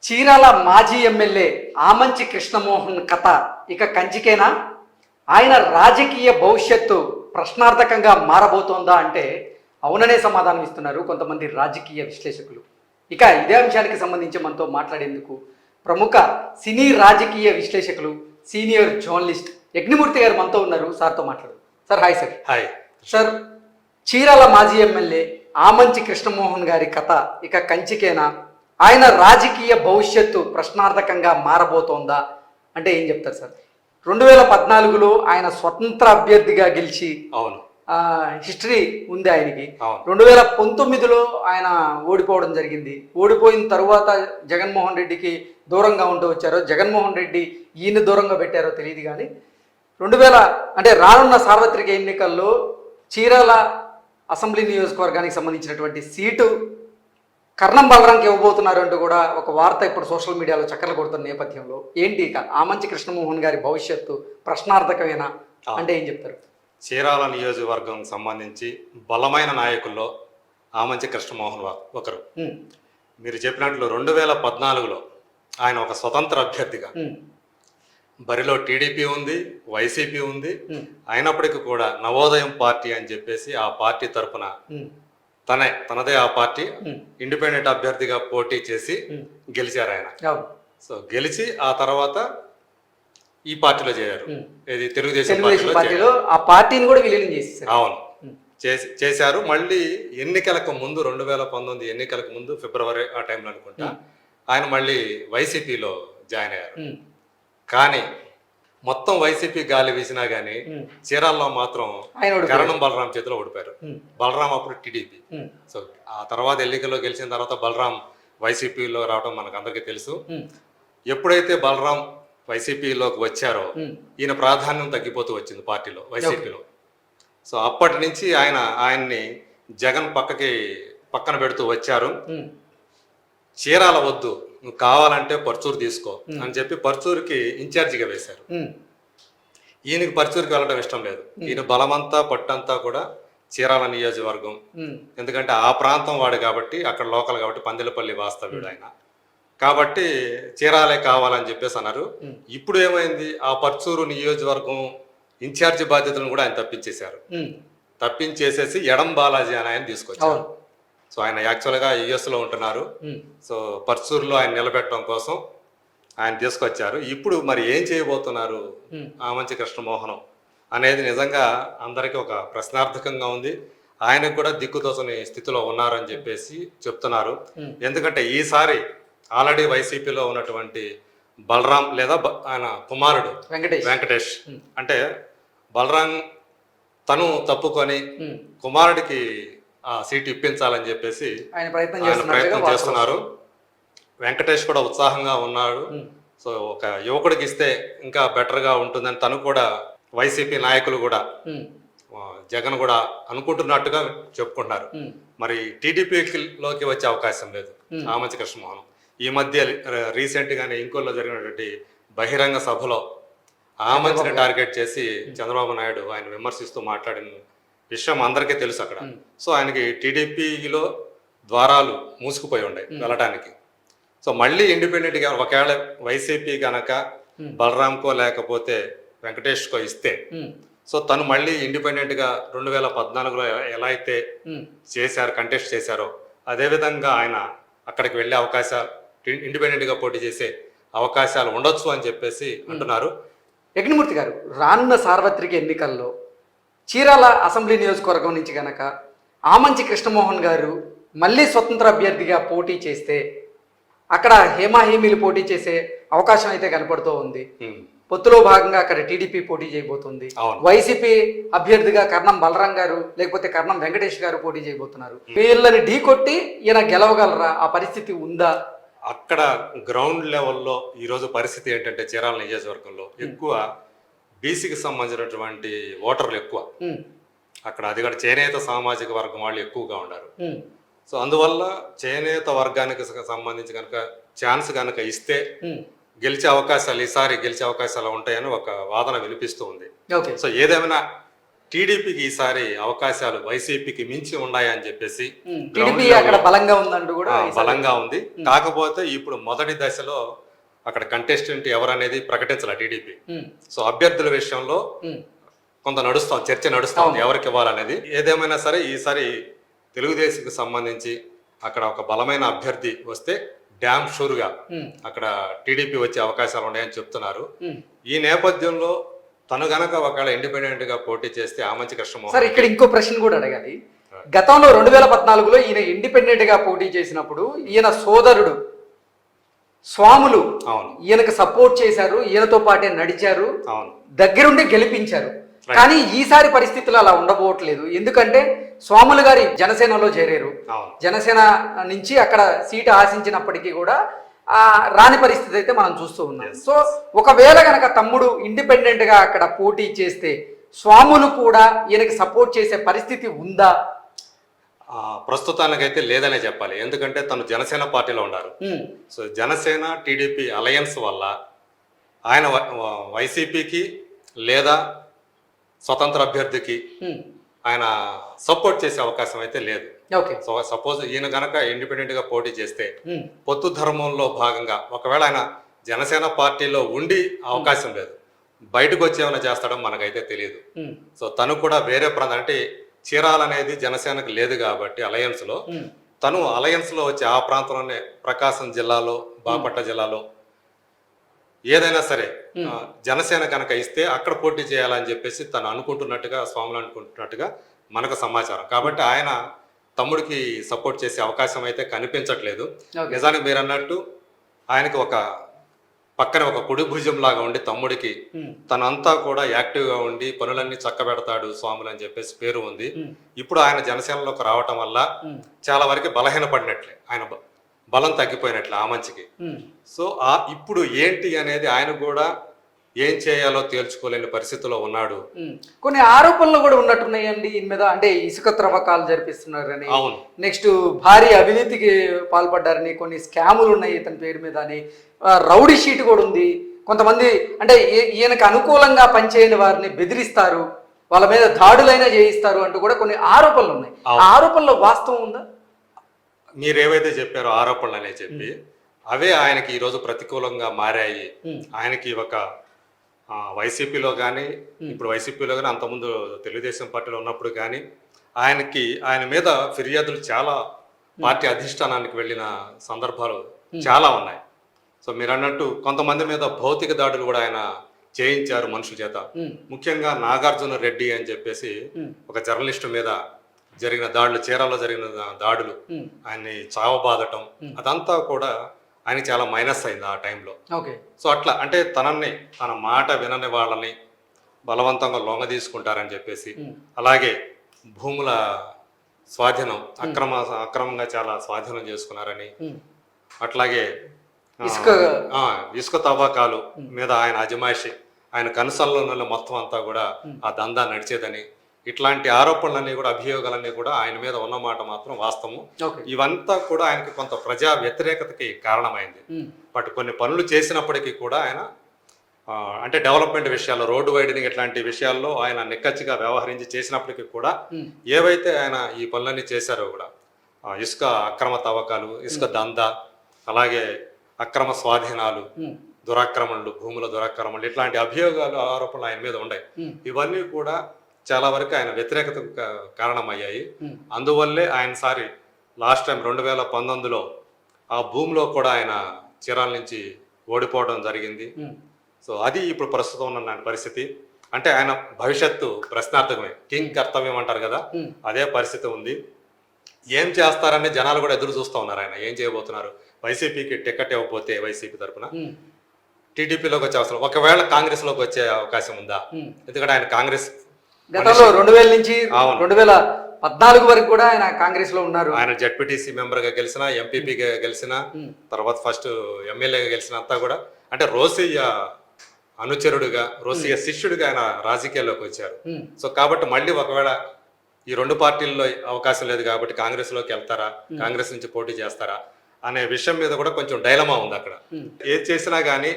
చీరాల మాజీ ఎమ్మెల్యే ఆమంచి కృష్ణమోహన్ కథ ఇక కంచికేనా? ఆయన రాజకీయ భవిష్యత్తు ప్రశ్నార్థకంగా మారబోతోందా అంటే అవుననే సమాధానం ఇస్తున్నారు కొంతమంది రాజకీయ విశ్లేషకులు. ఇక ఇదే అంశానికి సంబంధించి మనతో మాట్లాడేందుకు ప్రముఖ సినీ రాజకీయ విశ్లేషకులు సీనియర్ జర్నలిస్ట్ యజ్ఞమూర్తి గారు మనతో ఉన్నారు. సార్తో మాట్లాడు. Sir hi. Sir hi sir, Chirala మాజీ ఎమ్మెల్యే ఆమంచి కృష్ణమోహన్ గారి కథ ఇక కంచికేనా? ఆయన రాజకీయ భవిష్యత్తు ప్రశ్నార్థకంగా మారబోతోందా అంటే ఏం చెప్తారు సార్? 2014లో ఆయన స్వతంత్ర అభ్యర్థిగా గెలిచి అవును హిస్టరీ ఉంది ఆయనకి. అవును 2019లో ఆయన ఓడిపోవడం జరిగింది. ఓడిపోయిన తరువాత జగన్మోహన్ రెడ్డికి దూరంగా ఉంటూ వచ్చారో, జగన్మోహన్ రెడ్డి ఈయన దూరంగా పెట్టారో తెలియదు. కానీ 2000 అంటే రానున్న సార్వత్రిక ఎన్నికల్లో చీరాల అసెంబ్లీ నియోజకవర్గానికి సంబంధించినటువంటి సీటు కర్ణం బలరాంకి ఇవ్వబోతున్నారు అంటూ కూడా ఒక వార్త ఇప్పుడు సోషల్ మీడియాలో చక్కర్లు కొడుతున్న నేపథ్యంలో ఏంటి ఇక ఆమంచి కృష్ణమోహన్ గారి భవిష్యత్తు ప్రశ్నార్థకమేనా అంటే ఏం చెప్తారు? చీరాల నియోజకవర్గం సంబంధించి బలమైన నాయకుల్లో ఆమంచి కృష్ణమోహన్ ఒకరు. మీరు చెప్పినట్లు 2014లో ఆయన ఒక స్వతంత్ర అభ్యర్థిగా బరిలో టీడీపీ ఉంది, వైసీపీ ఉంది. అయినప్పటికీ కూడా నవోదయం పార్టీ అని చెప్పేసి ఆ పార్టీ తరఫున తనదే ఆ పార్టీ ఇండిపెండెంట్ అభ్యర్థిగా పోటీ చేసి గెలిచారు ఆయన. సో గెలిచి ఆ తర్వాత ఈ పార్టీలో చేరారు. ఇది తెలుగుదేశం పార్టీలో ఆ పార్టీని కూడా విలీనం చేశారు. అవును చేశారు. మళ్ళీ ఎన్నికలకు ముందు 2019 ఎన్నికలకు ముందు ఫిబ్రవరి ఆ టైంలో అనుకుంటా ఆయన మళ్ళీ వైసీపీలో జాయిన్ అయ్యారు. కానీ మొత్తం వైసీపీ గాలి వీసినా గానీ చీరాల్లో మాత్రం కరణం బలరాం చేతిలో ఓడిపోయారు. బలరాం అప్పుడు టీడీపీ. సో ఆ తర్వాత ఎన్నికల్లో గెలిచిన తర్వాత బలరాం వైసీపీలో రావడం మనకు అందరికీ తెలుసు. ఎప్పుడైతే బలరాం వైసీపీలోకి వచ్చారో ఈయన ప్రాధాన్యం తగ్గిపోతూ వచ్చింది పార్టీలో, వైసీపీలో. సో అప్పటి నుంచి ఆయన్ని జగన్ పక్కన పెడుతూ వచ్చారు. చీరాల వద్దు, నువ్వు కావాలంటే పర్చూరు తీసుకో అని చెప్పి పర్చూరుకి ఇన్ఛార్జిగా వేశారు. ఈయనకి పర్చూరుకి వెళ్ళడం ఇష్టం లేదు. ఈయన బలమంతా పట్టంతా కూడా చీరాల నియోజకవర్గం. ఎందుకంటే ఆ ప్రాంతం వాడు కాబట్టి, అక్కడ లోకల్ కాబట్టి, పందిలపల్లి వాస్తవ్యుడు ఆయన కాబట్టి చీరాలే కావాలని చెప్పేసి అన్నారు. ఇప్పుడు ఏమైంది, ఆ పర్చూరు నియోజకవర్గం ఇన్ఛార్జి బాధ్యతలను కూడా ఆయన తప్పించేసేసి ఎడం బాలాజీ అని ఆయన తీసుకొచ్చారు. సో ఆయన యాక్చువల్గా యుఎస్లో ఉంటున్నారు. సో పర్చూరులో ఆయన నిలబెట్టడం కోసం ఆయన తీసుకొచ్చారు. ఇప్పుడు మరి ఏం చేయబోతున్నారు ఆమంచి కృష్ణమోహన్ అనేది నిజంగా అందరికీ ఒక ప్రశ్నార్థకంగా ఉంది. ఆయనకు కూడా దిక్కుతోచని స్థితిలో ఉన్నారని చెప్పేసి చెప్తున్నారు. ఎందుకంటే ఈసారి ఆల్రెడీ వైసీపీలో ఉన్నటువంటి బలరాం లేదా ఆయన కుమారుడు వెంకటేష్ అంటే బలరాం తను తప్పుకొని కుమారుడికి ఆ సీటు ఇప్పించాలని చెప్పేసి ఆయన ప్రయత్నం చేస్తున్నారు. వెంకటేష్ కూడా ఉత్సాహంగా ఉన్నాడు. సో ఒక యువకుడికి ఇస్తే ఇంకా బెటర్గా ఉంటుందని తను కూడా, వైసీపీ నాయకులు కూడా, జగన్ కూడా అనుకుంటున్నట్టుగా చెప్పుకుంటున్నారు. మరి టీడీపీలోకి వచ్చే అవకాశం లేదు ఆమంచి కృష్ణమోహన్. ఈ మధ్య రీసెంట్ గానే ఇంకోలో జరిగినటువంటి బహిరంగ సభలో ఆమంచిని టార్గెట్ చేసి చంద్రబాబు నాయుడు ఆయన విమర్శిస్తూ మాట్లాడిన విషయం అందరికీ తెలుసు అక్కడ. సో ఆయనకి టీడీపీలో ద్వారాలు మూసుకుపోయి ఉన్నాయి వెళ్ళటానికి. సో మళ్ళీ ఇండిపెండెంట్గా ఒకవేళ వైసీపీ కనుక బలరాంకో లేకపోతే వెంకటేష్కో ఇస్తే, సో తను మళ్ళీ ఇండిపెండెంట్గా 2014లో ఎలా అయితే కంటెస్ట్ చేశారో అదేవిధంగా ఆయన అక్కడికి వెళ్ళే అవకాశాలు, ఇండిపెండెంట్గా పోటీ చేసే అవకాశాలు ఉండొచ్చు అని చెప్పేసి అంటున్నారు. యజ్ఞమూర్తి గారు, రానున్న సార్వత్రిక ఎన్నికల్లో చీరాల అసెంబ్లీ నియోజకవర్గం నుంచి గనక ఆమంచి కృష్ణమోహన్ గారు మళ్ళీ స్వతంత్ర అభ్యర్థిగా పోటీ చేస్తే అక్కడ హేమాహేమీలు పోటీ చేసే అవకాశం అయితే కనపడుతూ ఉంది. పొత్తులో భాగంగా అక్కడ టీడీపీ పోటీ చేయబోతుంది. వైసీపీ అభ్యర్థిగా కర్ణం బలరాం గారు లేకపోతే కర్ణం వెంకటేష్ గారు పోటీ చేయబోతున్నారు. వీళ్ళని ఢీ కొట్టి ఈయన గెలవగలరా? ఆ పరిస్థితి ఉందా? అక్కడ గ్రౌండ్ లెవెల్లో ఈరోజు పరిస్థితి ఏంటంటే చీరాల నియోజకవర్గంలో ఎక్కువ బీసీకి సంబంధించినటువంటి ఓటర్లు ఎక్కువ అక్కడ. అది కూడా చేనేత సామాజిక వర్గం వాళ్ళు ఎక్కువగా ఉన్నారు. సో అందువల్ల చేనేత వర్గానికి సంబంధించి కనుక ఛాన్స్ కనుక ఇస్తే ఈసారి గెలిచే అవకాశాలు ఉంటాయని ఒక వాదన వినిపిస్తూ ఉంది. సో ఏదేమైనా టీడీపీకి ఈసారి అవకాశాలు వైసీపీకి మించి ఉన్నాయని చెప్పేసి టీడీపీ అక్కడ బలంగా ఉందంటూ కూడా బలంగా ఉంది. కాకపోతే ఇప్పుడు మొదటి దశలో అక్కడ కంటెస్టెంట్ ఎవరనేది ప్రకటించాల టీడీపీ. సో అభ్యర్థుల విషయంలో కొంత చర్చ నడుస్తుంది ఎవరికి ఇవ్వాలనేది. ఏదేమైనా సరే ఈసారి తెలుగుదేశంకి సంబంధించి అక్కడ ఒక బలమైన అభ్యర్థి వస్తే డ్యామ్ షూర్గా అక్కడ టీడీపీ వచ్చే అవకాశాలు ఉన్నాయని చెప్తున్నారు. ఈ నేపథ్యంలో తను గనక ఒకవేళ ఇండిపెండెంట్ గా పోటీ చేస్తే ఆమంచి కృష్ణమోహన్. సార్ ఇక్కడ ఇంకో ప్రశ్న కూడా అడగాలి. గతంలో 2014లో ఈయన ఇండిపెండెంట్ గా పోటీ చేసినప్పుడు ఈయన సోదరుడు స్వాములు ఈయనకు సపోర్ట్ చేశారు, ఈయనతో పాటే నడిచారు, దగ్గరుండి గెలిపించారు. కానీ ఈసారి పరిస్థితులు అలా ఉండబోవట్లేదు. ఎందుకంటే స్వాములు గారి జనసేనలో చేరారు. జనసేన నుంచి అక్కడ సీటు ఆశించినప్పటికీ కూడా రాని పరిస్థితి అయితే మనం చూస్తూ ఉన్నాం. సో ఒకవేళ గనక తమ్ముడు ఇండిపెండెంట్ గా అక్కడ పోటీ చేస్తే స్వాములు కూడా ఈయనకి సపోర్ట్ చేసే పరిస్థితి ఉందా? ప్రస్తుతానికైతే లేదనే చెప్పాలి. ఎందుకంటే తను జనసేన పార్టీలో ఉన్నారు. సో జనసేన టీడీపీ అలయన్స్ వల్ల ఆయన వైసీపీకి లేదా స్వతంత్ర అభ్యర్థికి ఆయన సపోర్ట్ చేసే అవకాశం అయితే లేదు. సో సపోజ్ ఈయన గనక ఇండిపెండెంట్ గా పోటీ చేస్తే పొత్తు ధర్మంలో భాగంగా ఒకవేళ ఆయన జనసేన పార్టీలో ఉండి అవకాశం లేదు, బయటకు వచ్చి ఏమైనా చేస్తాడో మనకైతే తెలియదు. సో తను కూడా వేరే ప్రాంతం అంటే చీరాల అనేది జనసేనకు లేదు కాబట్టి అలయన్స్ లో తను అలయన్స్ లో వచ్చి ఆ ప్రాంతంలోనే ప్రకాశం జిల్లాలో బాపట్ల జిల్లాలో ఏదైనా సరే జనసేన కనుక ఇస్తే అక్కడ పోటీ చేయాలని చెప్పేసి తను అనుకుంటున్నట్టుగా స్వాములు అనుకుంటున్నట్టుగా మనకు సమాచారం. కాబట్టి ఆయన తమ్ముడికి సపోర్ట్ చేసే అవకాశం అయితే కనిపించట్లేదు. నిజానికి మీరు అన్నట్టు ఆయనకి ఒక పక్కన ఒక కుడి భుజం లాగా ఉండి తమ్ముడికి తనంతా కూడా యాక్టివ్ గా ఉండి పనులన్నీ చక్కబెడతాడు స్వాములు అని చెప్పేసి పేరు ఉంది. ఇప్పుడు ఆయన జనసేనలోకి రావటం వల్ల చాలా వరకు బలహీనపడినట్లే, ఆయన బలం తగ్గిపోయినట్లే ఆమంచికి. సో ఇప్పుడు ఏంటి అనేది ఆయన కూడా ఏం చేయాలో తేల్చుకోలేని పరిస్థితిలో ఉన్నాడు. కొన్ని ఆరోపణలు కూడా ఉన్నట్టున్నాయండి ఈయన మీద. అంటే ఇసుక త్రవ్వకాలు జరిపిస్తున్నారని, నెక్స్ట్ భారీ అవినీతికి పాల్పడ్డారని, కొన్ని స్కాములు ఉన్నాయి ఇతని పేరు మీద అని, రౌడీ షీట్ కూడా ఉంది. కొంతమంది అంటే ఈయనకు అనుకూలంగా పనిచేయని వారిని బెదిరిస్తారు, వాళ్ళ మీద దాడులైనా చేయిస్తారు అంటూ కూడా కొన్ని ఆరోపణలు ఉన్నాయి. ఆ ఆరోపణలో వాస్తవం ఉందా? మీరేవైతే చెప్పారో ఆరోపణలు అనే చెప్పి అవే ఆయనకి ఈరోజు ప్రతికూలంగా మారాయి. ఆయనకి ఒక వైసీపీలో కానీ ఇప్పుడు వైసీపీలో కానీ అంతకుముందు తెలుగుదేశం పార్టీలో ఉన్నప్పుడు కానీ ఆయన మీద ఫిర్యాదులు చాలా పార్టీ అధిష్టానానికి వెళ్ళిన సందర్భాలు చాలా ఉన్నాయి. సో మీరు అన్నట్టు కొంతమంది మీద భౌతిక దాడులు కూడా ఆయన చేయించారు మనుషుల చేత. ముఖ్యంగా నాగార్జున రెడ్డి అని చెప్పేసి ఒక జర్నలిస్టు మీద జరిగిన దాడులు, చీరాల్లో జరిగిన దాడులు, ఆయన్ని చావబాదటం, అదంతా కూడా ఆయన చాలా మైనస్ అయింది ఆ టైంలో. సో అట్లా అంటే తన మాట వినని వాళ్ళని బలవంతంగా లొంగ తీసుకుంటారని చెప్పేసి, అలాగే భూముల స్వాధీనం అక్రమంగా చాలా స్వాధీనం చేసుకున్నారని, అట్లాగే ఇసుక తవ్వకాలు మీద ఆయన అజమాయిషి, ఆయన కనుసల్లో మొత్తం అంతా కూడా ఆ దందా నడిచేదని, ఇట్లాంటి ఆరోపణలన్నీ కూడా అభియోగాలన్నీ కూడా ఆయన మీద ఉన్నమాట మాత్రం వాస్తవం. ఇవంతా కూడా ఆయనకి కొంత ప్రజా వ్యతిరేకతకి కారణమైంది. బట్ కొన్ని పనులు చేసినప్పటికీ కూడా ఆయన అంటే డెవలప్మెంట్ విషయాల్లో, రోడ్డు వైడనింగ్ ఇట్లాంటి విషయాల్లో ఆయన నిక్కచ్చిగా వ్యవహరించి చేసినప్పటికీ కూడా ఏవైతే ఆయన ఈ పనులన్నీ చేశారో కూడా ఇసుక అక్రమ తవ్వకాలు, ఇసుక దందా, అలాగే అక్రమ స్వాధీనాలు, దురాక్రమణలు, భూముల దురాక్రమణలు, ఇట్లాంటి అభియోగాలు ఆరోపణలు ఆయన మీద ఉన్నాయి. ఇవన్నీ కూడా చాలా వరకు ఆయన వ్యతిరేకతకు కారణమయ్యాయి. అందువల్లే ఆయనసారి లాస్ట్ టైం 2019లో ఆ భూమిలో కూడా ఆయన చీరాల నుంచి ఓడిపోవడం జరిగింది. సో అది ఇప్పుడు ప్రస్తుతం ఉన్న పరిస్థితి. అంటే ఆయన భవిష్యత్తు ప్రశ్నార్థకమే, కింగ్ కర్తవ్యం అంటారు కదా, అదే పరిస్థితి ఉంది. ఏం చేస్తారని జనాలు కూడా ఎదురు చూస్తూ ఉన్నారు. ఆయన ఏం చేయబోతున్నారు, వైసీపీకి టికెట్ ఇవ్వకపోతే వైసీపీ తరఫున టీడీపీలోకి వచ్చే అవసరం, ఒకవేళ కాంగ్రెస్ లోకి వచ్చే అవకాశం ఉందా? ఎందుకంటే ఆయన కాంగ్రెస్ గతంలో 2000 నుంచి 2014 వరకు కూడా ఆయన కాంగ్రెస్ లో ఉన్నారు. ఆయన జడ్పీటీసీ మెంబర్ గా గెలిచిన, ఎంపీపీగా గెలిచిన, తర్వాత ఫస్ట్ ఎమ్మెల్యేగా గెలిచిన అంతా కూడా అంటే రోసయ్య అనుచరుడుగా, రోసయ్య శిష్యుడిగా ఆయన రాజకీయాల్లోకి వచ్చారు. సో కాబట్టి మళ్ళీ ఒకవేళ ఈ రెండు పార్టీల్లో అవకాశం లేదు కాబట్టి కాంగ్రెస్ లోకి వెళ్తారా, కాంగ్రెస్ నుంచి పోటీ చేస్తారా అనే విషయం మీద కూడా కొంచెం డైలమా ఉంది అక్కడ. ఏది చేసినా గానీ